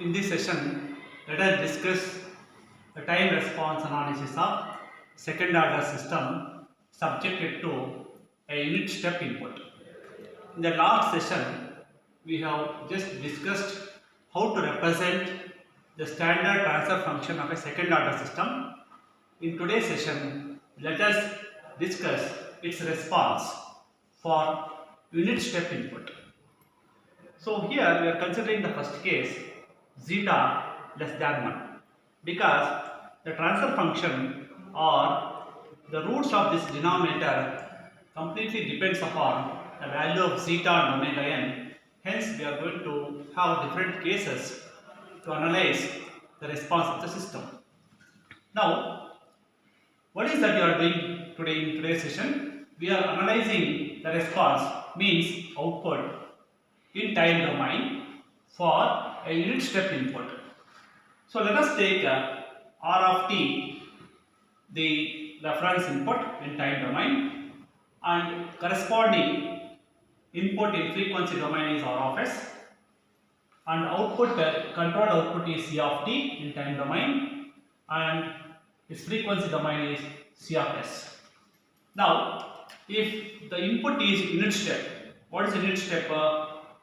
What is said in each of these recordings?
In this session, let us discuss the time response analysis of second order system subjected to a unit step input. In the last session, we have just discussed how to represent the standard transfer function of a second order system. In today's session, let us discuss its response for unit step input. So here we are considering the first case zeta less than 1 because the transfer function or the roots of this denominator completely depends upon the value of zeta and omega n. Hence we are going to have different cases to analyze the response of the system. Now what is that you are doing today in today's session? We are analyzing the response means output in time domain for a unit step input. So let us take R of t, the reference input in time domain, and corresponding input in frequency domain is R of s, and output controlled output is C of t in time domain, and its frequency domain is C of s. Now, if the input is unit step, what is unit step?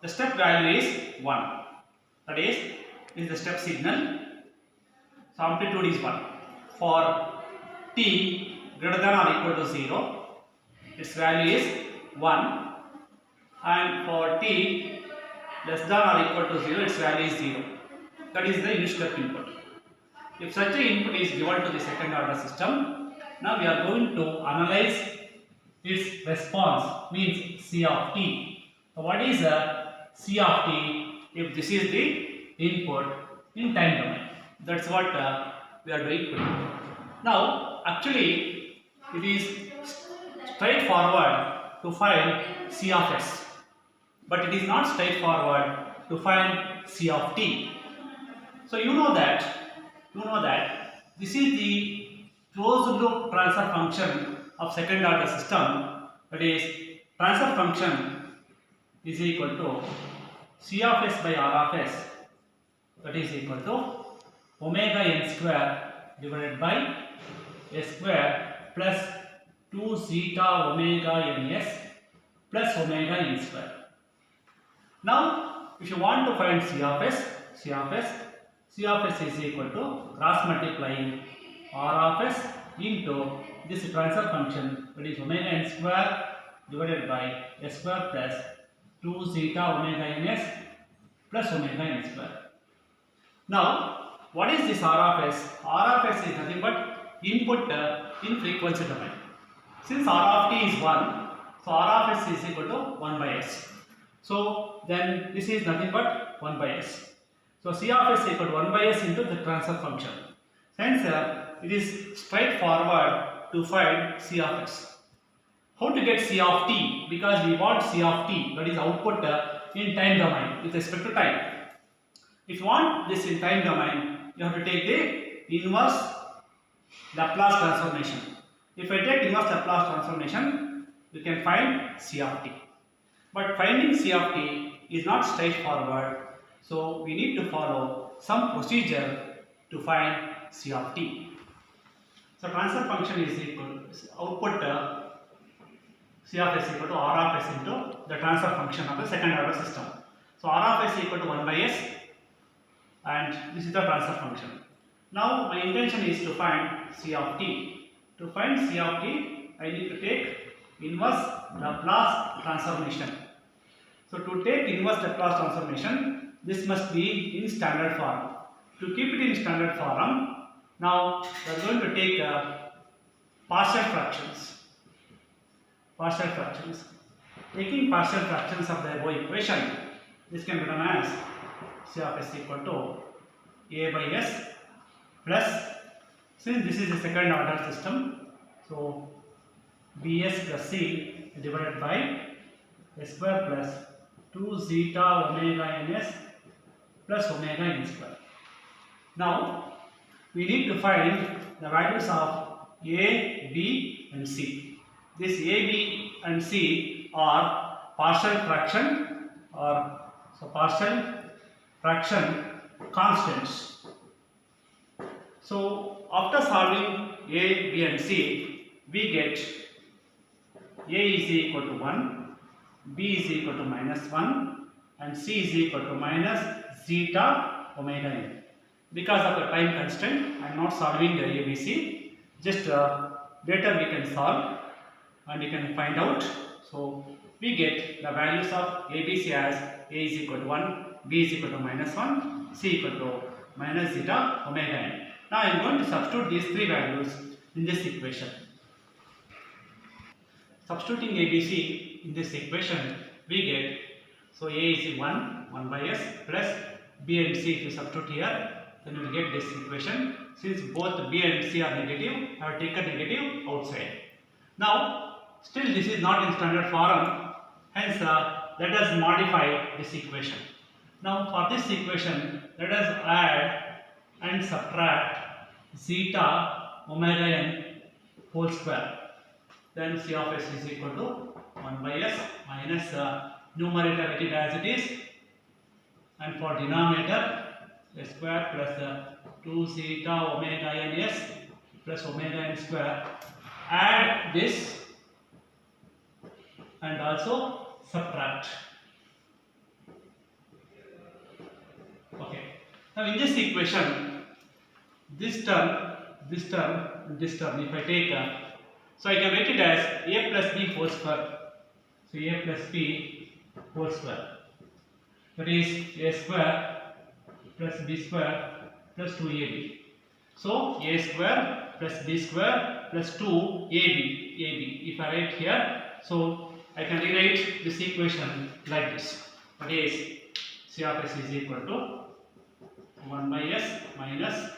The step value is 1. That is the step signal. So amplitude is 1. For t greater than or equal to 0, its value is 1. And for t less than or equal to 0, its value is 0. That is the unit step input. If such an input is given to the second order system, now we are going to analyze its response, means C of t. So what is C of t if this is the input in time domain? That's what we are doing today. Now actually it is straightforward to find C of s, but it is not straightforward to find C of t. So you know that this is the closed loop transfer function of second order system. That is, transfer function is equal to C of s by R of s, that is equal to omega n square divided by s square plus 2 zeta omega ns plus omega n square. Now if you want to find C of s is equal to cross multiplying R of s into this transfer function, that is omega n square divided by s square plus 2 zeta omega ns plus omega n square. Now what is this R of s? R of s is nothing but input in frequency domain. Since R of t is 1, so R of s is equal to 1 by s. So then this is nothing but 1 by s. So C of s equal to 1 by s into the transfer function. Hence it is straightforward to find C of s. How to get C of t? Because we want C of t, that is output in time domain with respect to time. If you want this in time domain, you have to take the inverse Laplace transformation. If I take inverse Laplace transformation, you can find C of t. But finding C of t is not straightforward, so we need to follow some procedure to find C of t. So transfer function is equal output C of s equal to R of s into the transfer function of the second order system. So R of s equal to 1 by s, and this is the transfer function. Now my intention is to find C of t. To find C of t, I need to take inverse Laplace transformation. So to take inverse Laplace transformation, this must be in standard form. To keep it in standard form, now we are going to take partial fractions. Taking partial fractions of the above equation, this can be written as C of s equal to a by s plus, since this is a second order system, so bs plus c divided by s square plus 2 zeta omega ns plus omega n square. Now we need to find the values of a, b and c. This a, b and c are partial fraction, or so partial fraction constants. So after solving A, B and C, we get A is equal to 1, B is equal to -1 and C is equal to minus zeta omega n. Because of the time constraint, I am not solving the ABC. Just later we can solve and you can find out. So we get the values of ABC as A is equal to 1, B is equal to -1, C equal to minus zeta omega n. Now I am going to substitute these three values in this equation. Substituting ABC in this equation, we get, so A is 1 by S plus B and C. If you substitute here, then you will get this equation. Since both B and C are negative, I have taken negative outside. Now, still this is not in standard form, hence let us modify this equation. Now for this equation, let us add and subtract zeta omega n whole square. Then C of S is equal to 1 by S minus numerator let it as it is, and for denominator S square plus 2 zeta omega n S plus omega n square. Add this and also subtract. Okay. Now in this equation, this term, this term, this term, if I take so I can write it as A plus B whole square. So A plus B whole square. That is A square plus B square plus 2AB. So A square plus B square plus 2AB. If I write here, so I can rewrite this equation like this. That is C of S is equal to 1 by S minus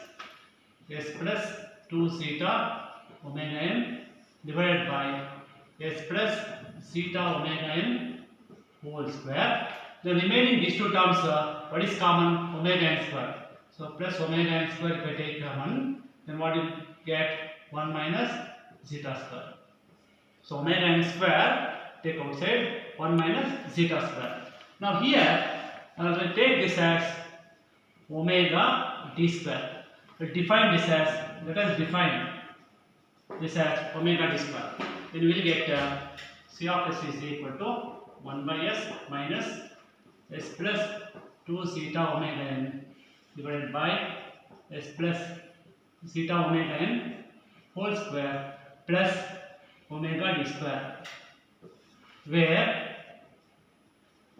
S plus 2 zeta omega n divided by S plus zeta omega n whole square. The remaining these two terms, what is common? Omega n square. So plus omega n square, if I take 1, then what you get? 1 minus zeta square. So omega n square, take outside, 1 minus zeta square. Now here, I will take this as omega d square. We'll define this as, let us define this as omega d square. Then we will get C of S is equal to 1 by S minus S plus 2 zeta omega n divided by S plus zeta omega n whole square plus omega d square, where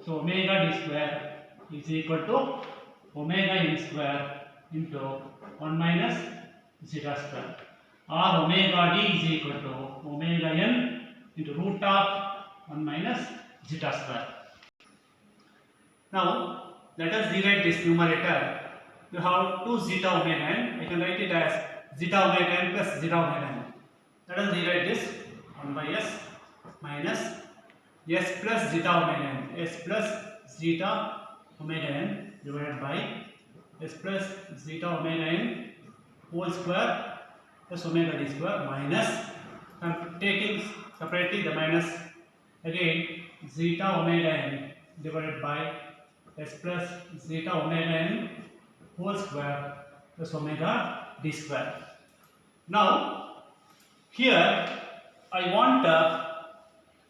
so omega d square is equal to omega n square into 1 minus zeta square, or omega d is equal to omega n into root of 1 minus zeta square. Now let us rewrite this numerator. You have 2 zeta omega n. I can write it as zeta omega n plus zeta omega n. Let us rewrite this 1 by S minus S plus zeta omega n. S plus zeta omega n divided by S plus zeta omega n whole square plus omega d square minus, I am taking separately the minus, again zeta omega n divided by S plus zeta omega n whole square plus omega d square. Now here I want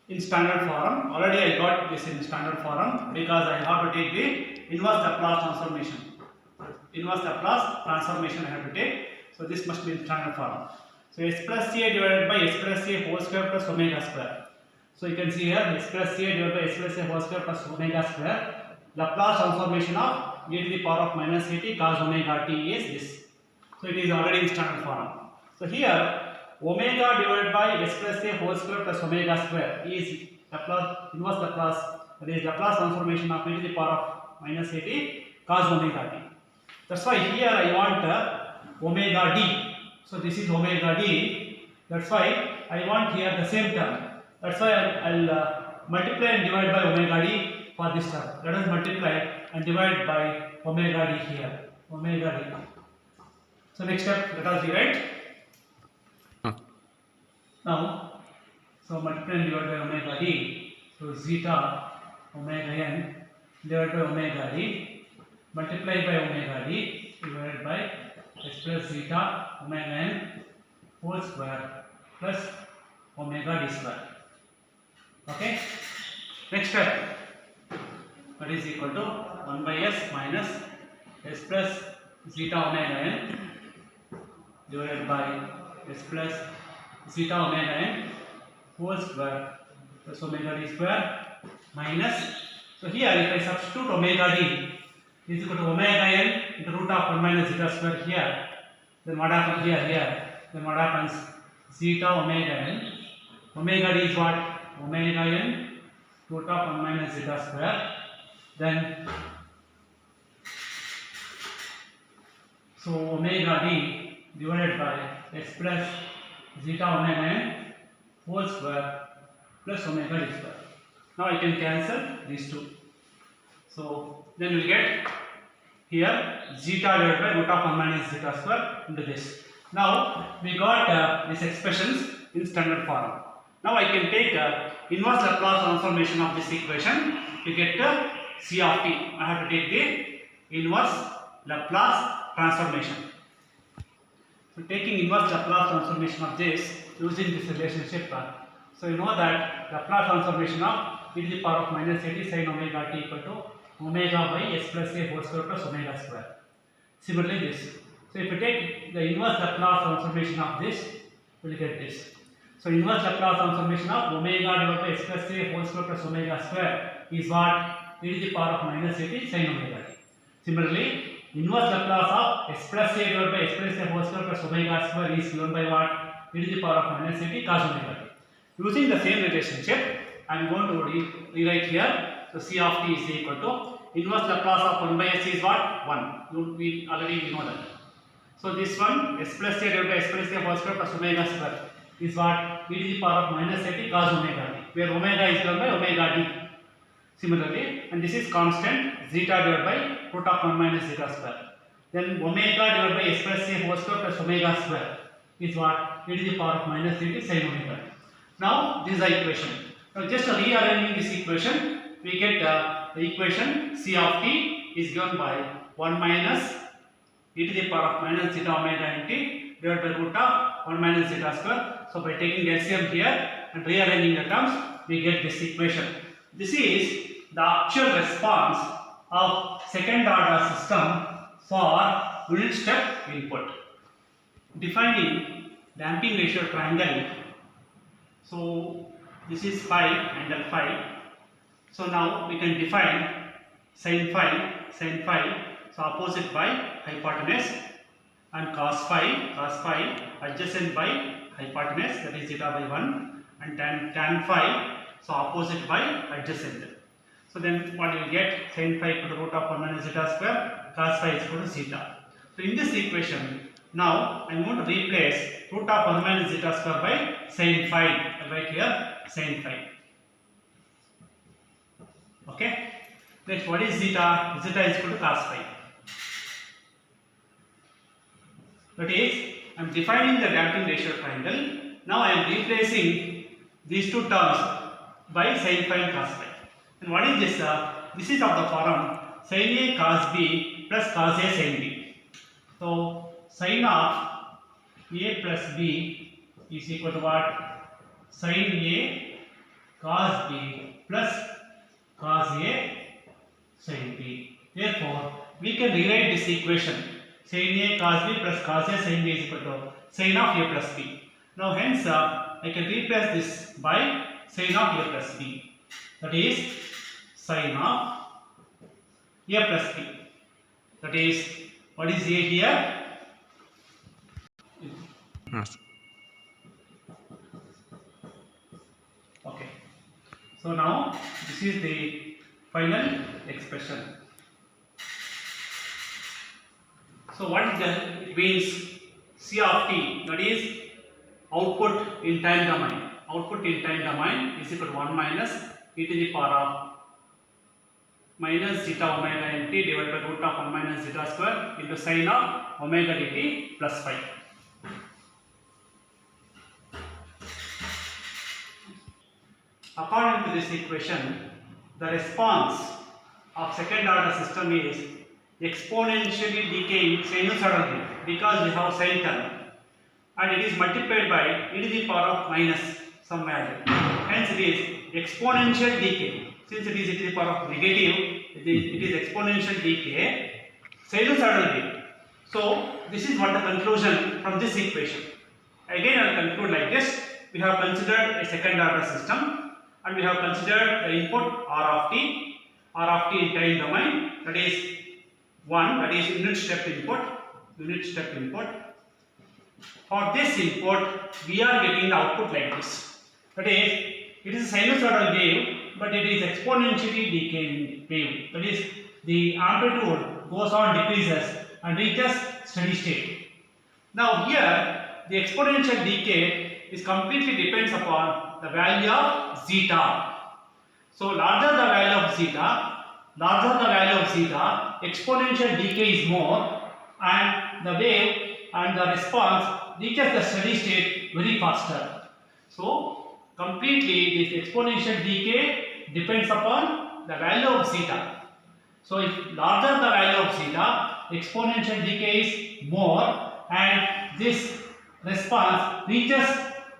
in standard form. Already I got this in standard form because I have to take the inverse Laplace transformation. Inverse Laplace transformation I have to take. So this must be in standard form. So S plus A divided by S plus A whole square plus omega square. So you can see here S plus A divided by S plus A whole square plus omega square. Laplace transformation of e to the power of minus at cos omega t is this. So it is already in standard form. So here omega divided by S plus A whole square plus omega square is Laplace, inverse Laplace, that is Laplace transformation of e to the power of minus at cos omega t. That's why here I want omega d. So this is omega d. That's why I want here the same term. That's why I'll multiply and divide by omega d for this term. Let us multiply and divide by omega d here. Omega d. So next step, let us rewrite. Now, so multiply and divide by omega d. So zeta omega n divided by omega d multiplied by omega d divided by s plus zeta omega n whole square plus omega d square. Okay, next step, that is equal to 1 by s minus s plus zeta omega n divided by s plus zeta omega n whole square plus omega d square minus, so here if I substitute omega d is equal to omega n into root of 1 minus zeta square here, then what happens here, then what happens, zeta omega n, omega d is what, omega n root of 1 minus zeta square, then so omega d divided by s plus zeta omega n whole square plus omega d square. Now I can cancel these two. So then we get here zeta divided by root of 1 minus zeta square into this. Now we got these expressions in standard form. Now I can take inverse Laplace transformation of this equation to get c of t. I have to take the inverse Laplace transformation. So taking inverse Laplace transformation of this using this relationship, so you know that Laplace transformation of e to the power of minus at sin omega t equal to omega by s plus a whole square plus omega square. Similarly this. So if you take the inverse Laplace transformation of this, we will get this. So inverse Laplace transformation of omega divided by s plus a whole square plus omega square is what, e to the power of minus at sin omega t. Similarly, inverse Laplace of s plus a divided by s plus a whole square plus omega square is given by what, e to the power of minus at cos omega t. Using the same relationship, I am going to rewrite here. So c of t is equal to inverse Laplace of 1 by s is what, 1. We already know that. So this one, s plus a divided by s plus a whole square plus omega square is what, e to the power of minus at cos omega t, where omega is given by omega d. Similarly, and this is constant zeta divided by root of 1 minus zeta square. Then omega divided by s plus a whole square plus omega square is what, e to the power of minus at sin omega t. Now this is the equation. Now just rearranging this equation, we get the equation c of t is given by 1 minus e to the power of minus zeta omega n t divided by root of 1 minus zeta square. So by taking LCM here and rearranging the terms, we get this equation. This is the actual response of second order system for unit step input. Defining damping ratio triangle. So this is phi, angle phi. So now we can define sin phi, so opposite by hypotenuse, and cos phi adjacent by hypotenuse, that is zeta by 1, and tan phi, so opposite by adjacent. So then what you will get, sin phi equal to root of 1 minus zeta square, cos phi is equal to zeta. So in this equation, now I am going to replace root of 1 minus zeta square by sin phi. I write here sin phi. Okay. Next, what is zeta? Zeta is equal to cos phi. That is, I am defining the damping ratio triangle. Now I am replacing these two terms by sin phi and cos phi. And what is this? This is of the form sin a cos b plus cos a sin b. So sin of a plus b is equal to what? Sin a cos b plus cos a sin b. Therefore, we can rewrite this equation. Sin a cos b plus cos a sin b is equal to sin of a plus b. Now hence I can replace this by sin of a plus b. That is sin of a plus b. That is, what is a here? Yes. Okay. So now this is the final expression. So what it means, c of t, that is output in time domain. Output in time domain is equal to 1 minus e to the power of minus zeta omega n t divided by root of 1 minus zeta square into sin of omega dt plus phi. According to this equation, the response of second order system is exponentially decaying sinusoidal wave because we have sine term and it is multiplied by e to the power of minus some value. Hence it is exponential decay. Since it is e to the power of negative, it is exponential decay sinusoidal wave. So this is what the conclusion from this equation. Again I will conclude like this. We have considered a second order system and we have considered the input r of t in time domain, that is 1, that is unit step input. For this input we are getting the output like this. That is, it is a sinusoidal wave but it is exponentially decaying wave. That is, the amplitude goes on decreases and reaches steady state. Now here the exponential decay is completely depends upon the value of zeta. So larger the value of zeta, exponential decay is more and the wave and the response reaches the steady state very faster. So completely this exponential decay depends upon the value of zeta. So if larger the value of zeta, exponential decay is more and this response reaches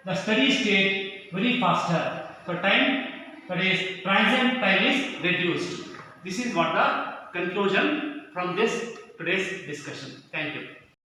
the steady state very faster. So time, that is transient time, is reduced. This is what the conclusion from this today's discussion. Thank you.